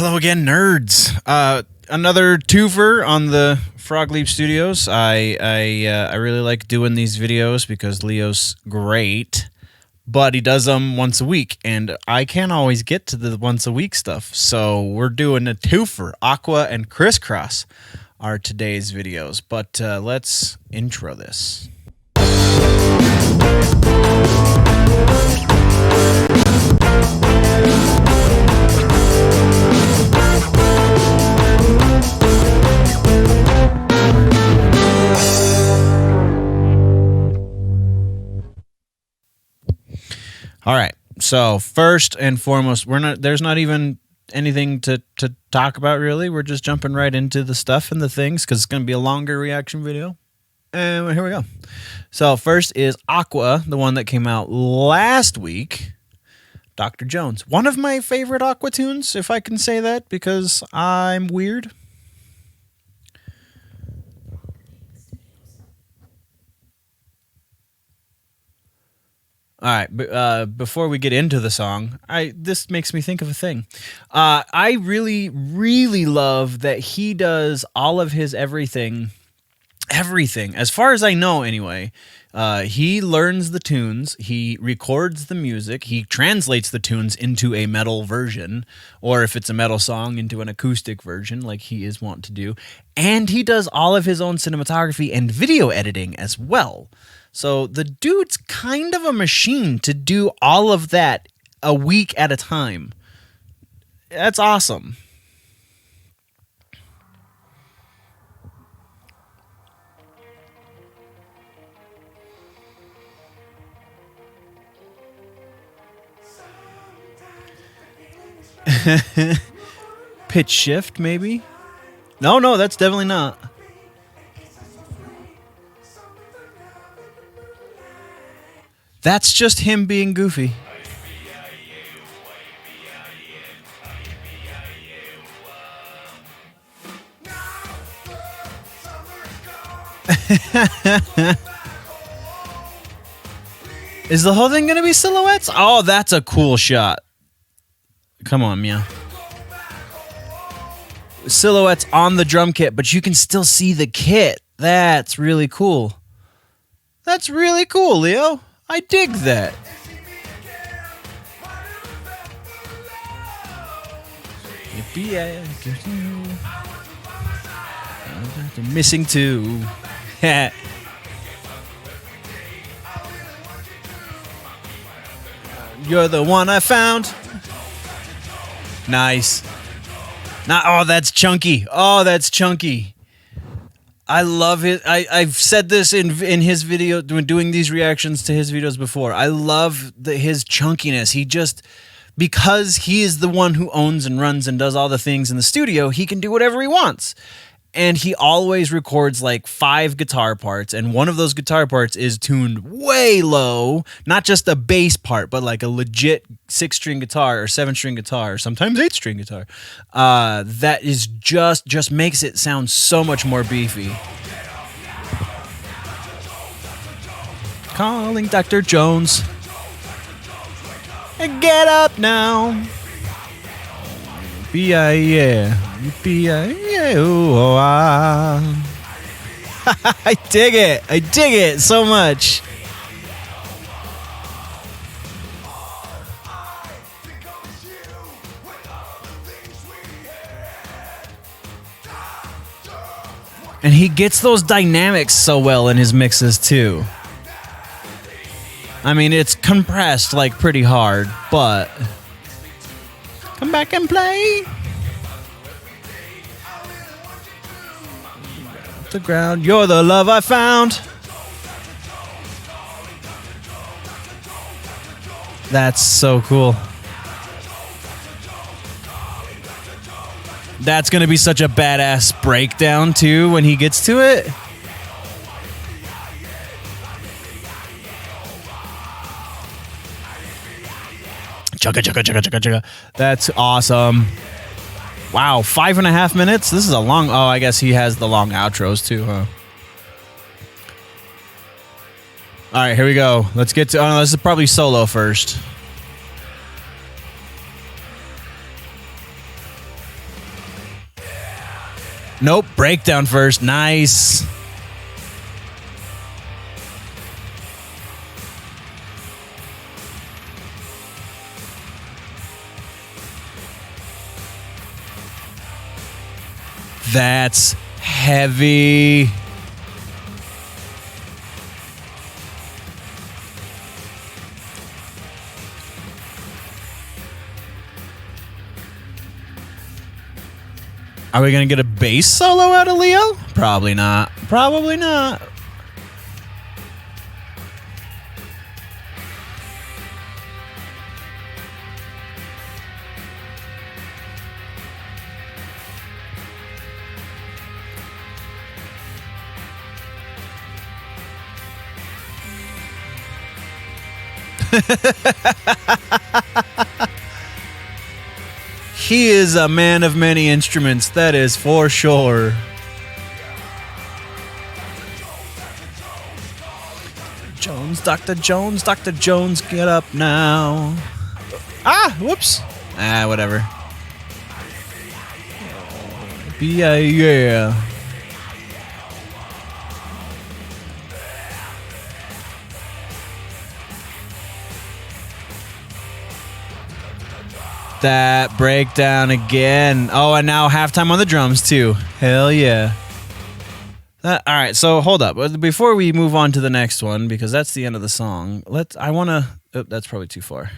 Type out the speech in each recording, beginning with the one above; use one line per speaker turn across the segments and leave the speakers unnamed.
Hello again, nerds. Another twofer on the Frog Leap Studios. I really like doing these videos because Leo's great, but he does them once a week, and I can't always get to the once a week stuff. So we're doing a twofer. Aqua and Crisscross are today's videos, but let's intro this. All right. So first and foremost, there's not even anything to talk about really. We're just jumping right into the stuff and the things because it's going to be a longer reaction video. And here we go. So first is Aqua, the one that came out last week. Dr. Jones. One of my favorite Aqua tunes, if I can say that, because I'm weird. All right, before we get into the song, this makes me think of a thing. I really, really love that he does all of his everything, as far as I know anyway. He learns the tunes, he records the music, he translates the tunes into a metal version, or if it's a metal song, into an acoustic version like he is wont to do, and he does all of his own cinematography and video editing as well. So the dude's kind of a machine to do all of that a week at a time. That's awesome. Pitch shift, maybe? No, that's definitely not. That's just him being goofy. Is the whole thing going to be silhouettes? Oh, that's a cool shot. Come on, Mia. Silhouettes on the drum kit, but you can still see the kit. That's really cool. That's really cool, Leo. I dig that. Missing two. You're the one I found. Nice. Oh, that's chunky. Oh, that's chunky. I love it. I've said this in his video, doing these reactions to his videos before. I love his chunkiness. He just, because he is the one who owns and runs and does all the things in the studio, he can do whatever he wants. And he always records like 5 guitar parts, and one of those guitar parts is tuned way low, not just a bass part, but like a legit 6-string guitar or 7-string guitar, or sometimes 8-string guitar. That is just makes it sound so much more beefy. Calling Dr. Jones. Get up now. B-I-E-A. I dig it. I dig it so much. And he gets those dynamics so well in his mixes too. I mean, it's compressed like pretty hard, but come back and play. The ground, you're the love I found. That's so cool. That's gonna be such a badass breakdown too when he gets to it. Chugga, chugga, chugga, chugga, chugga. That's awesome. Wow, 5.5 minutes? This is a long... Oh, I guess he has the long outros too, huh? All right, here we go. Let's get to... Oh, no, this is probably solo first. Nope, breakdown first. Nice. That's heavy. Are we going to get a bass solo out of Leo? Probably not. Probably not. He is a man of many instruments, that is for sure. Dr. Jones, get up now. Ah, whoops. Ah, whatever. Yeah. That breakdown again. Oh, and now halftime on the drums too. Hell yeah. All right, so hold up. Before we move on to the next one, because that's the end of the song, that's probably too far.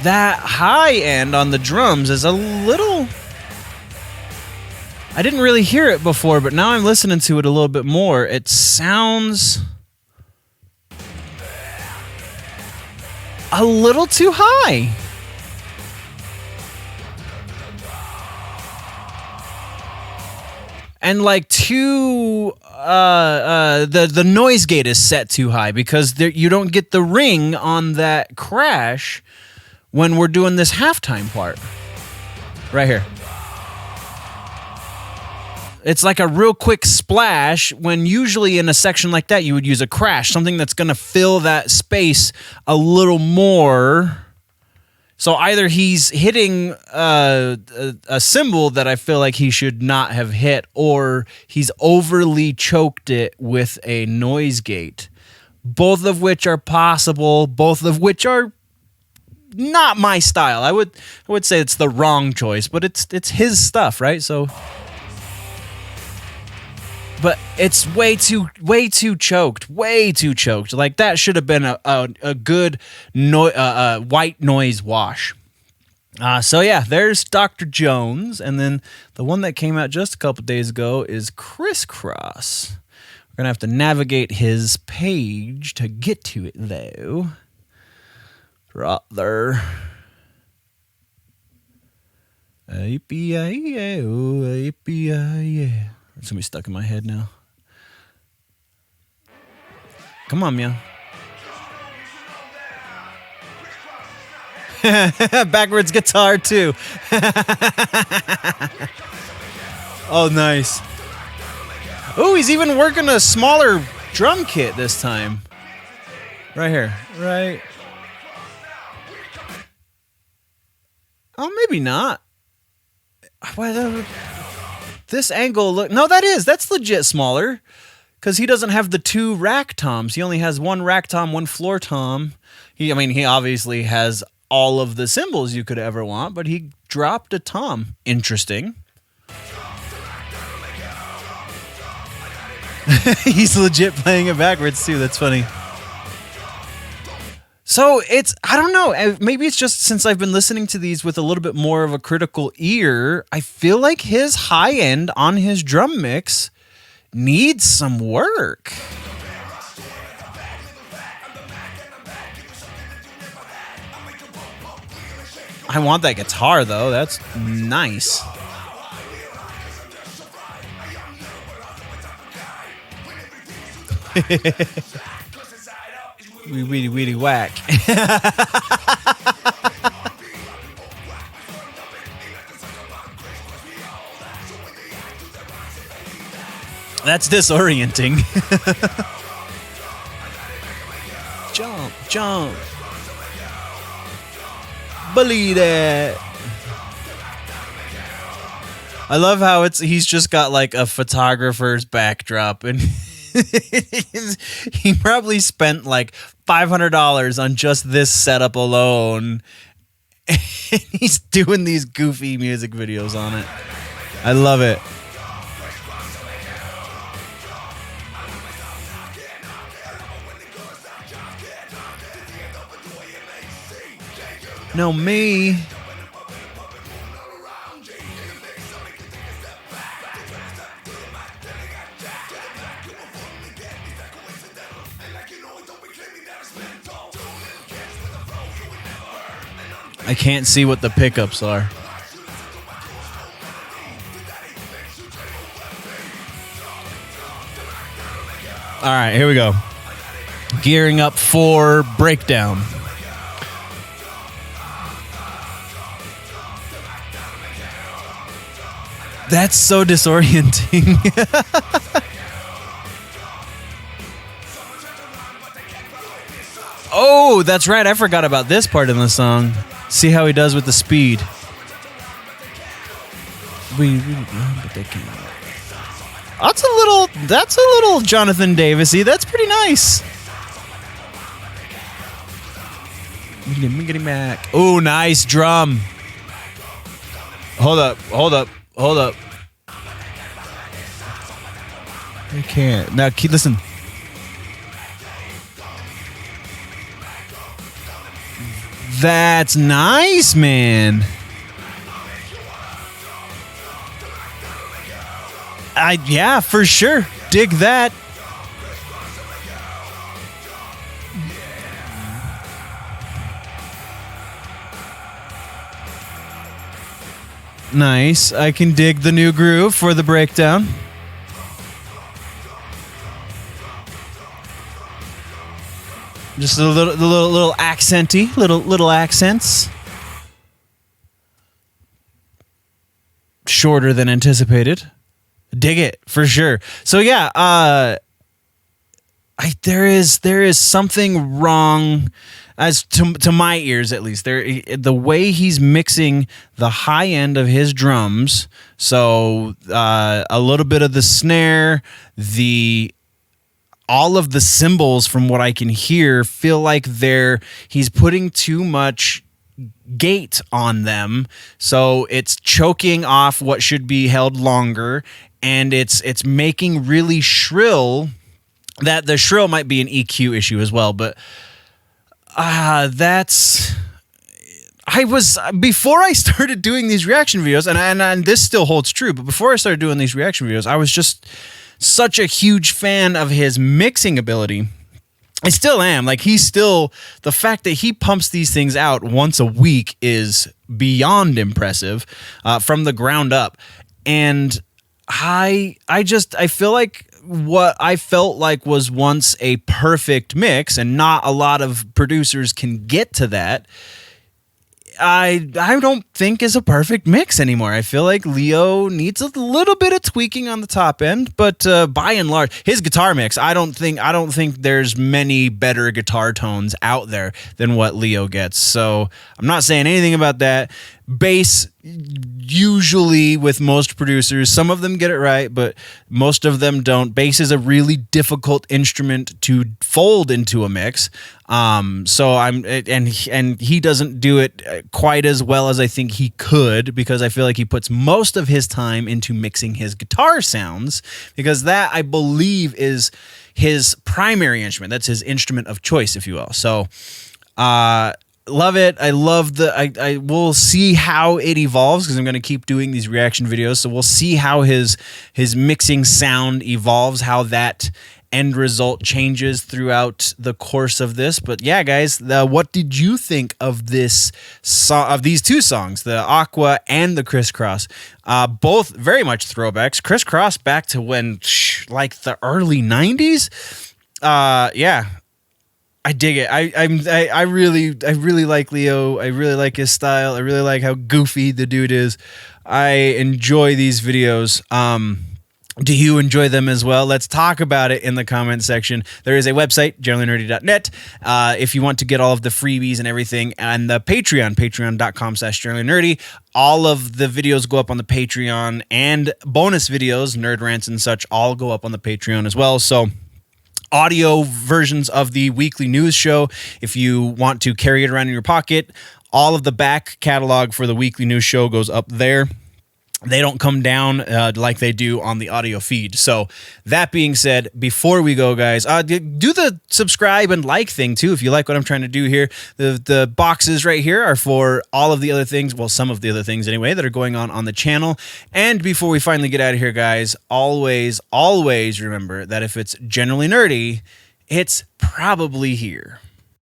That high end on the drums is a little... I didn't really hear it before, but now I'm listening to it a little bit more. It sounds a little too high. And like the noise gate is set too high because you don't get the ring on that crash when we're doing this halftime part. Right here. It's like a real quick splash when usually in a section like that you would use a crash, something that's going to fill that space a little more. So either he's hitting a cymbal that I feel like he should not have hit, or he's overly choked it with a noise gate. Both of which are possible, both of which are not my style. I would say it's the wrong choice, but it's his stuff, right? So, but it's way too choked, way too choked. Like that should have been a good white noise wash. So yeah, there's Dr. Jones, and then the one that came out just a couple days ago is Crisscross. We're gonna have to navigate his page to get to it though. Right there. Yeah. It's gonna be stuck in my head now. Come on, meow. Backwards guitar too. Oh, nice. Oh, he's even working a smaller drum kit this time. Right here. Right. Oh, maybe not. This angle, look. No, that's legit smaller. Because he doesn't have the two rack toms. He only has one rack tom, one floor tom. He obviously has all of the cymbals you could ever want, but he dropped a tom. Interesting. He's legit playing it backwards too. That's funny. So I don't know, maybe it's just since I've been listening to these with a little bit more of a critical ear, I feel like his high end on his drum mix needs some work. I want that guitar though, that's nice. Weedy whack. That's disorienting. Jump. Believe that. I love how he's just got like a photographer's backdrop, and he probably spent like $500 on just this setup alone. And he's doing these goofy music videos on it. I love it. No, me. I can't see what the pickups are. All right, here we go. Gearing up for breakdown. That's so disorienting. Oh, that's right. I forgot about this part in the song. See how he does with the speed. But they can't. That's a little Jonathan Davis-y. That's pretty nice. Miggity Mac. Oh, nice drum. Hold up. I can't. Now, listen. That's nice, man. Yeah, for sure. Dig that. Nice. I can dig the new groove for the breakdown. Just a little accenty, little accents. Shorter than anticipated. Dig it for sure. So yeah, there is something wrong, as to my ears at least. The way he's mixing the high end of his drums, so a little bit of the snare, all of the cymbals, from what I can hear, feel like he's putting too much gate on them, so it's choking off what should be held longer, and it's making really shrill. That the shrill might be an EQ issue as well, but before I started doing these reaction videos, and this still holds true, but before I started doing these reaction videos, I was just such a huge fan of his mixing ability. I still am. Like, the fact that he pumps these things out once a week is beyond impressive, from the ground up. And I feel like what I felt like was once a perfect mix, and not a lot of producers can get to that, I don't think is a perfect mix anymore. I feel like Leo needs a little bit of tweaking on the top end, but by and large, his guitar mix, I don't think there's many better guitar tones out there than what Leo gets. So I'm not saying anything about that. Bass, usually with most producers, some of them get it right, but most of them don't. Bass is a really difficult instrument to fold into a mix. And he doesn't do it quite as well as I think he could, because I feel like he puts most of his time into mixing his guitar sounds, because that, I believe, is his primary instrument. That's his instrument of choice, if you will. So, love it. I love I will see how it evolves, because I'm going to keep doing these reaction videos. So we'll see how his mixing sound evolves, how that end result changes throughout the course of this. But yeah, guys, what did you think of these two songs, the Aqua and the Crisscross? Both very much throwbacks. Crisscross back to when, like, the early 90s. Yeah. I dig it. I really like Leo. I really like his style. I really like how goofy the dude is. I enjoy these videos. Do you enjoy them as well? Let's talk about it in the comment section. There is a website, generallynerdy.net, if you want to get all of the freebies and everything, and the Patreon, patreon.com/generallynerdy. All of the videos go up on the Patreon, and bonus videos, nerd rants and such, all go up on the Patreon as well. So audio versions of the weekly news show, if you want to carry it around in your pocket, all of the back catalog for the weekly news show goes up there. They don't come down like they do on the audio feed. So that being said, before we go, guys, do the subscribe and like thing too. If you like what I'm trying to do here, the boxes right here are for all of the other things. Well, some of the other things anyway that are going on the channel. And before we finally get out of here, guys, always remember that if it's generally nerdy, it's probably here.